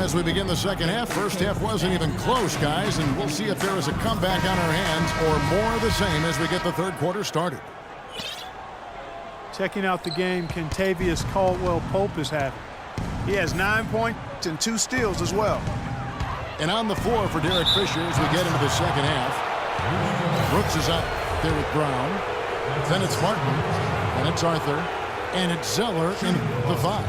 as we begin the second half. First half wasn't even close, guys, and we'll see if there is a comeback on our hands or more of the same as we get the third quarter started. Checking out the game Kentavious Caldwell-Pope is having. He has 9 points and 2 steals as well. And on the floor for Derek Fisher as we get into the second half. Brooks is out there with Brown. Then it's Martin. And it's Arthur. And it's Zeller in the 5.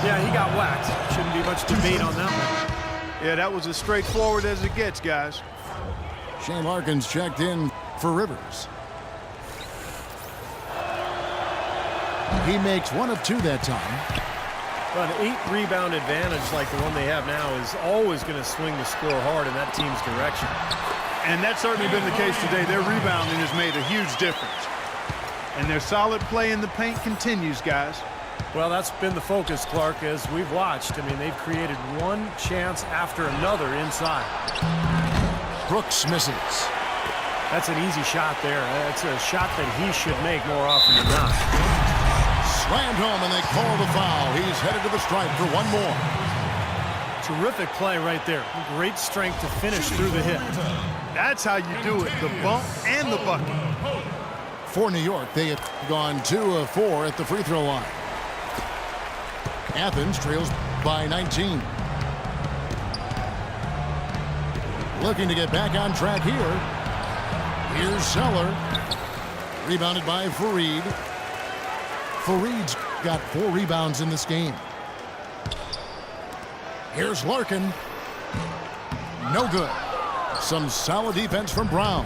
Yeah, he got whacked. Shouldn't be much debate on that one. Yeah, that was as straightforward as it gets, guys. Shane Larkin's checked in for Rivers. He makes 1 of 2 that time. But an 8-rebound advantage like the one they have now is always going to swing the score hard in that team's direction. And that's certainly been the case today. Their rebounding has made a huge difference. And their solid play in the paint continues, guys. Well, that's been the focus, Clark, as we've watched. I mean, they've created one chance after another inside. Brooks misses. That's an easy shot there. That's a shot that he should make more often than not. Slammed home, and they call the foul. He's headed to the stripe for one more. Terrific play right there. Great strength to finish through the hit. That's how you do it, the bump and the bucket. For New York, they have gone 2 of 4 at the free throw line. Athens trails by 19. Looking to get back on track here. Here's Zeller. Rebounded by Fareed. Fareed's got 4 rebounds in this game. Here's Larkin. No good. Some solid defense from Brown.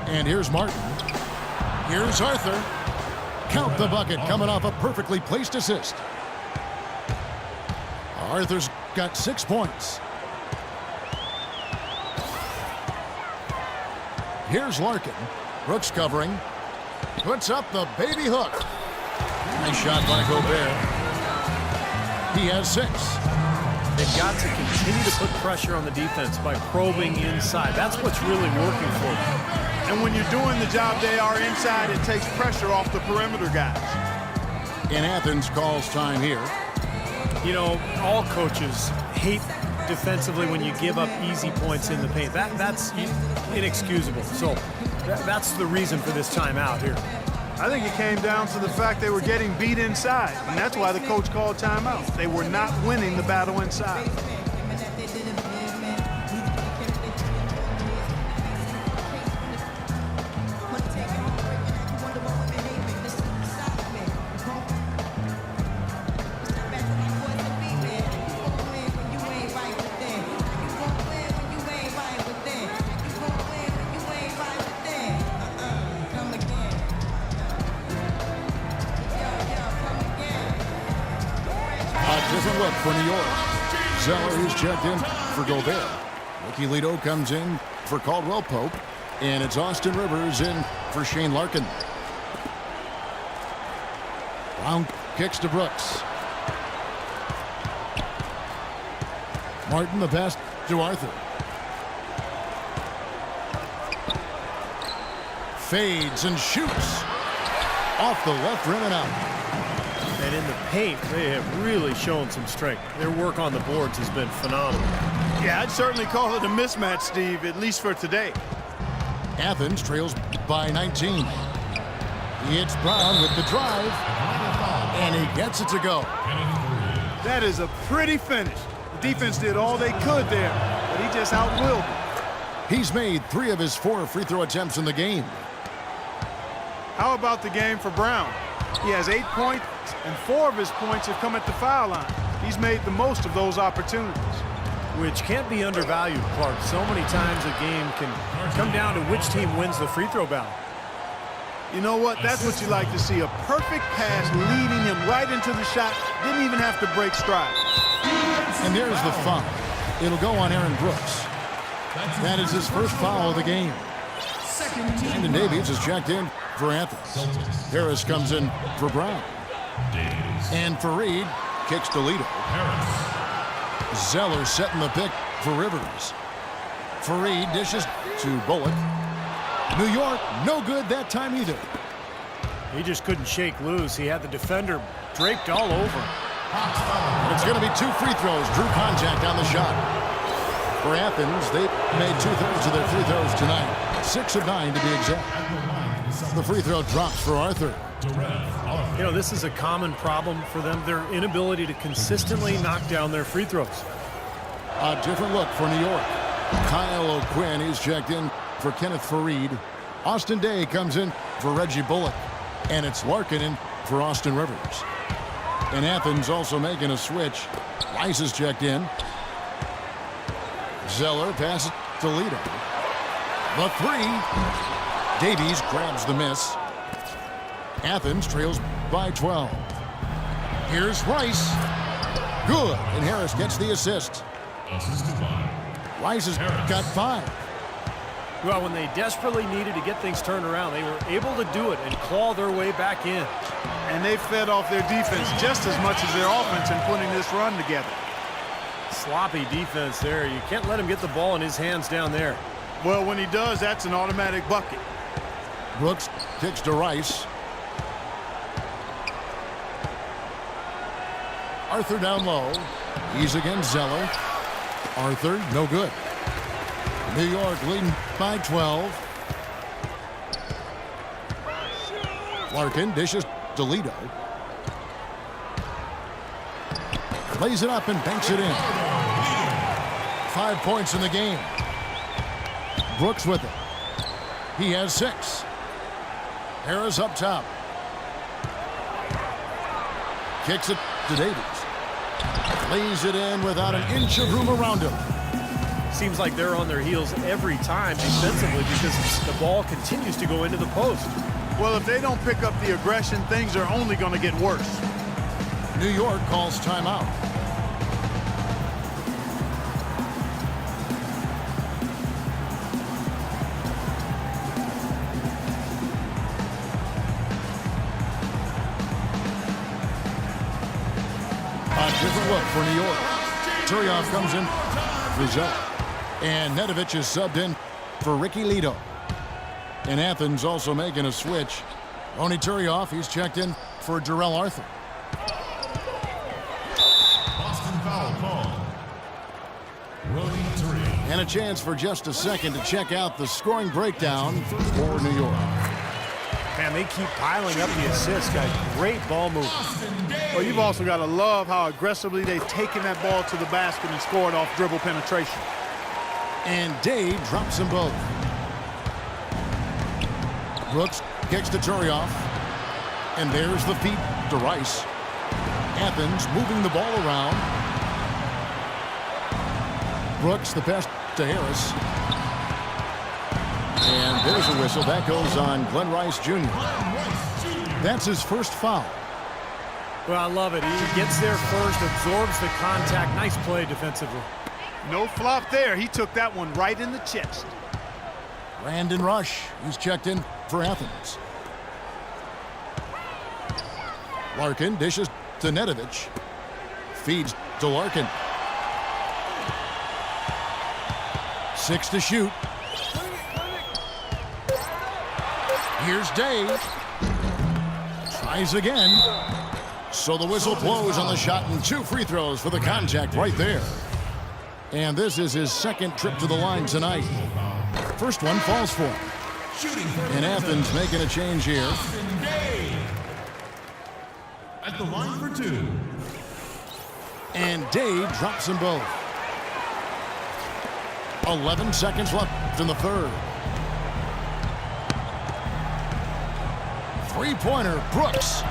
And here's Martin. Here's Arthur. Count the bucket coming off a perfectly placed assist. Arthur's got 6 points. Here's Larkin. Brooks covering. Puts up the baby hook. Nice shot by Gobert. He has 6. They've got to continue to put pressure on the defense by probing inside. That's what's really working for them. And when you're doing the job they are inside, it takes pressure off the perimeter guys. And Athens calls time here. You know, all coaches hate defensively when you give up easy points in the paint. That's inexcusable. So that's the reason for this timeout here. I think it came down to the fact they were getting beat inside, and that's why the coach called timeout. They were not winning the battle inside. Different look for New York. Zeller is checked in for Gobert. Ricky Lito comes in for Caldwell-Pope. And it's Austin Rivers in for Shane Larkin. Brown kicks to Brooks. Martin the pass to Arthur. Fades and shoots. Off the left rim and out. And in the paint, they have really shown some strength. Their work on the boards has been phenomenal. Yeah, I'd certainly call it a mismatch, Steve, at least for today. Athens trails by 19. He hits Brown with the drive, and he gets it to go. That is a pretty finish. The defense did all they could there, but he just outwilled them. He's made 3 of his 4 free throw attempts in the game. How about the game for Brown? He has 8 points, and 4 of his points have come at the foul line. He's made the most of those opportunities. Which can't be undervalued, Clark. So many times a game can come down to which team wins the free throw battle. You know what? That's what you like to see. A perfect pass leading him right into the shot. Didn't even have to break stride. And there's the foul. It'll go on Aaron Brooks. That is his first foul of the game. Brandon Davies is checked in for Athens. Harris comes in for Brown. And Fareed kicks to Lito. Zeller setting the pick for Rivers. Fareed dishes to Bullock. New York, no good that time either. He just couldn't shake loose. He had the defender draped all over him. It's going to be 2 free throws. Drew contact on the shot. For Athens, they made 2/3 of their free throws tonight. 6 of 9 to be exact. The free throw drops for Arthur. You know, this is a common problem for them, their inability to consistently knock down their free throws. A different look for New York. Kyle O'Quinn, he's checked in for Kenneth Fareed. Austin Day comes in for Reggie Bullock. And it's Larkin in for Austin Rivers. And Athens also making a switch. Rice is checked in. Zeller passes to Lito. The 3. Davies grabs the miss. Athens trails by 12. Here's Rice. Good. And Harris gets the assist. Rice has got 5. Well, when they desperately needed to get things turned around, they were able to do it and claw their way back in. And they fed off their defense just as much as their offense in putting this run together. Sloppy defense there. You can't let him get the ball in his hands down there. Well, when he does, that's an automatic bucket. Brooks kicks to Rice. Arthur down low. He's against Zeller. Arthur, no good. New York leading by 12. Larkin dishes to Lito. Lays it up and banks it in. 5 points in the game. Brooks with it. He has 6. Harris up top. Kicks it to Davies. Lays it in without an inch of room around him. Seems like they're on their heels every time defensively because the ball continues to go into the post. Well, if they don't pick up the aggression, things are only going to get worse. New York calls timeout. A different look for New York. Turioff comes in for Zeller. And Nedovic is subbed in for Ricky Lito. And Athens also making a switch. Oni Turioff, he's checked in for Jarrell Arthur. Boston foul call. And a chance for just a second to check out the scoring breakdown for New York. Man, they keep piling up the assists, guys. Great ball movement. Well, you've also got to love how aggressively they've taken that ball to the basket and scored off dribble penetration. And Day drops them both. Brooks kicks to Turioff. And there's the feed to Rice. Athens moving the ball around. Brooks the pass to Harris. And there's a whistle. That goes on Glenn Rice Jr. That's his first foul. Well, I love it. He gets there first, absorbs the contact. Nice play defensively. No flop there. He took that one right in the chest. Brandon Rush, he's checked in for Athens. Larkin dishes to Nedovic. Feeds to Larkin. 6 to shoot. Here's Day. Tries again. So the whistle blows on the shot and 2 free throws for the contact right there. And this is his second trip to the line tonight. First one falls for him. And Athens making a change here. At the line for 2. And Day drops them both. 11 seconds left in the third. Three-pointer, Brooks.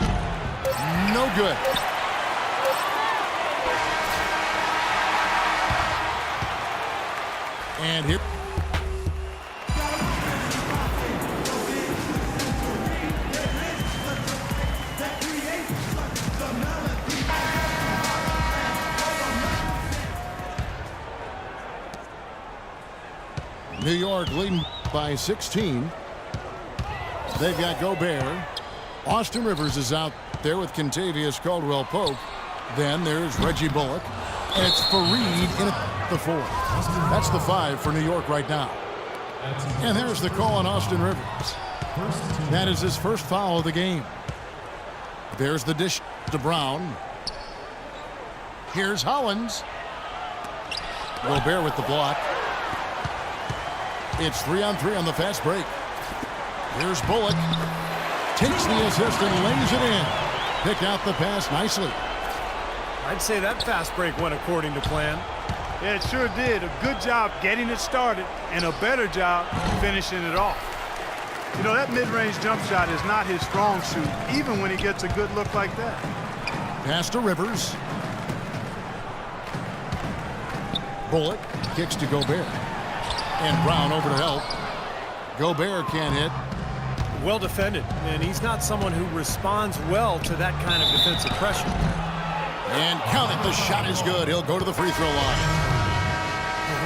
No good. And here. New York leading by 16. They've got Gobert. Austin Rivers is out there with Kentavious Caldwell-Pope. Then there's Reggie Bullock. And it's Fareed in at the 4. That's the 5 for New York right now. And there's the call on Austin Rivers. That is his first foul of the game. There's the dish to Brown. Here's Hollins. Gobert with the block. It's 3-on-3 on the fast break. Here's Bullock. Takes the assist and lays it in. Picked out the pass nicely. I'd say that fast break went according to plan. Yeah, it sure did. A good job getting it started and a better job finishing it off. You know, that mid-range jump shot is not his strong suit, even when he gets a good look like that. Pass to Rivers. Bullock kicks to Gobert. And Brown over to help. Gobert can't hit. Well defended, and he's not someone who responds well to that kind of defensive pressure. And count it, the shot is good. He'll go to the free throw line.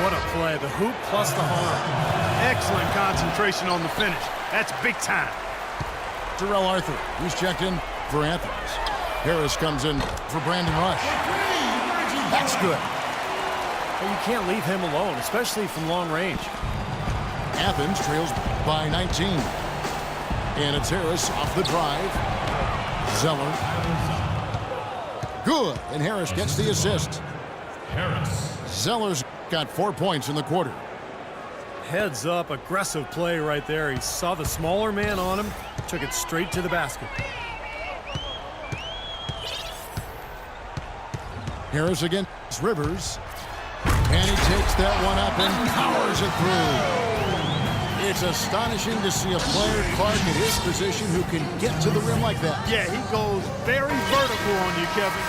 What a play, the hoop plus the arm. Excellent concentration on the finish. That's big time. Terrell Arthur, he's checked in for Athens. Harris comes in for Brandon Rush. That's good. Well, you can't leave him alone, especially from long range. Athens trails by 19. And it's Harris off the drive. Zeller. Good, and Harris gets the assist. Harris. Zeller's got 4 points in the quarter. Heads up, aggressive play right there. He saw the smaller man on him, took it straight to the basket. Harris against Rivers. And he takes that one up and powers it through. It's astonishing to see a player, Clark, at his position who can get to the rim like that. Yeah, he goes very vertical on you, Kevin.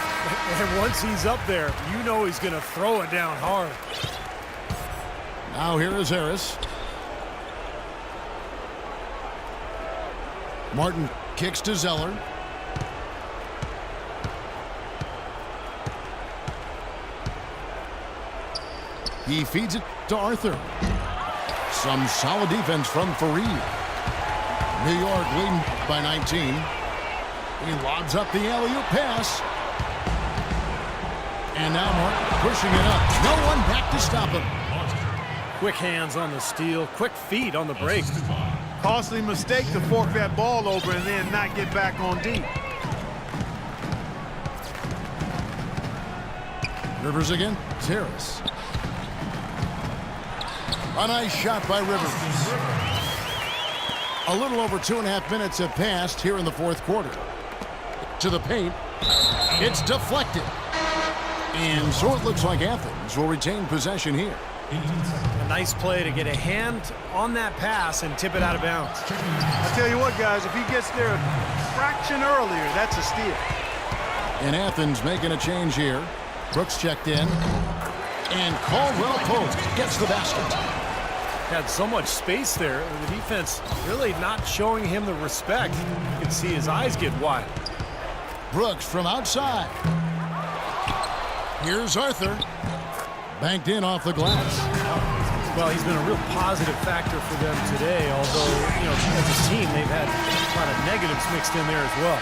And once he's up there, you know he's going to throw it down hard. Now here is Harris. Martin kicks to Zeller. He feeds it to Arthur. Some solid defense from Fareed. New York leading by 19. He lobs up the alley-oop pass. And now Martin pushing it up. No one back to stop him. Quick hands on the steal, quick feet on the break. Costly mistake to fork that ball over and then not get back on deep. Rivers again. Harris. A nice shot by Rivers. A little over 2.5 minutes have passed here in the fourth quarter. To the paint. It's deflected. And so it looks like Athens will retain possession here. A nice play to get a hand on that pass and tip it out of bounds. I tell you what, guys, if he gets there a fraction earlier, that's a steal. And Athens making a change here. Brooks checked in. And Caldwell Pope gets the basket. Had so much space there. The defense really not showing him the respect. You can see his eyes get wide. Brooks from outside. Here's Arthur. Banked in off the glass. Well, he's been a real positive factor for them today, although, you know, as a team, they've had a lot of negatives mixed in there as well.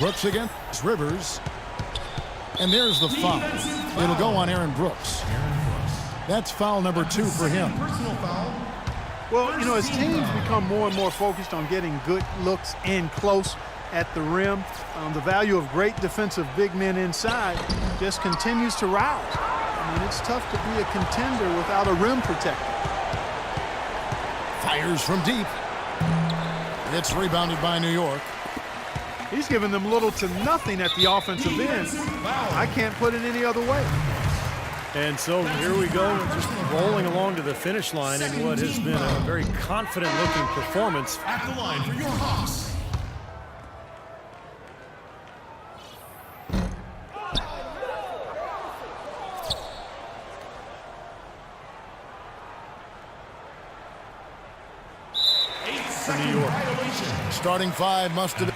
Brooks against Rivers. And there's the foul. It'll go on Aaron Brooks. That's foul number 2 for him. Well, you know, as teams become more and more focused on getting good looks in close at the rim, the value of great defensive big men inside just continues to rise. I mean, it's tough to be a contender without a rim protector. Fires from deep. It's rebounded by New York. He's given them little to nothing at the offensive end. I can't put it any other way. And so here we go, just rolling along to the finish line in what has been a very confident-looking performance. At the line for your Hawks. For New York. Starting 5 must have